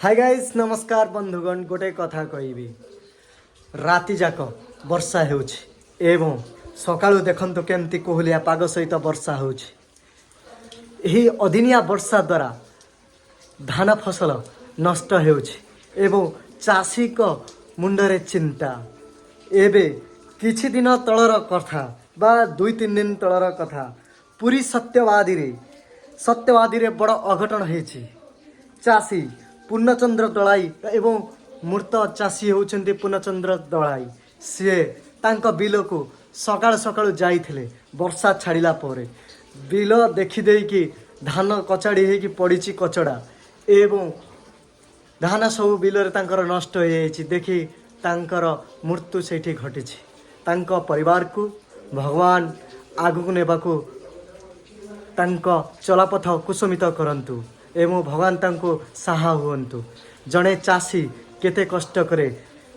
Hi guys नमस्कार बंधुगण गोटे कथा कहबी राति जाक वर्षा होउछि एवं सकाळु देखंतु केमती कोहलिया पाग सहित वर्षा होउछि। एही अदिनिया वर्षा द्वारा धान फसल नष्ट होउछि एवं चाषी को मुंडरे चिंता। एबे किछि दिन तलर कथा बा 2-3 दिन तलर कथा पूरी सत्यवादी रे बड़ अघटन हेछि। चाषी पूर्णचंद्र दलाई एवं मृत चाषी होउछन्ति पूर्णचंद्र दलाई। सी तांको बिल को सकाळ सकाळ जाइथिले वर्षा छाड़िला परे बिल देखि देकी धान कचाड़ी हेकी पड़ीची कचड़ा एवं धान सब बिल रे तांकर नष्ट हो जाइछि। देखि तांकर मृत्यु सेठी घटिछि। तांको परिवार को भगवान आगु नेबाकू तांको चलापथ कुसुमित करंतु एवं भगवान तांको साहा हुअन्तु। जड़े चाषी केते कष्ट करे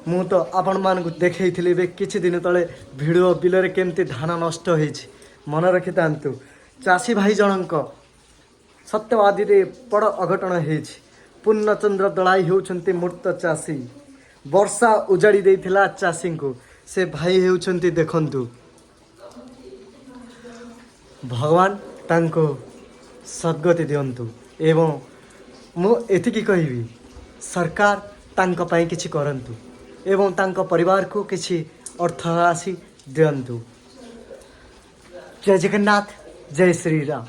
मु तो आपण मान को देखैथिले बे किछि दिन तले भिडियो बिलरे केमती धान नष्ट होइछि मन रखितांतु। चाषी भाई जनक सत्यवादी रे बड़ अघटन हेछि। पूर्णचंद्र दलाई होउछन्ति मृत चाषी। वर्षा उजाड़ी देइथिला चाषी को से भाई होउछन्ति देखंतु। भगवान तांको सद्गति दियंतु एवं मु एतिकी कहबी सरकार तांको पई किछि करंतु एवं तांको परिवार को किछि अर्थ राशि दियंतु। जय जगन्नाथ, जय श्री राम।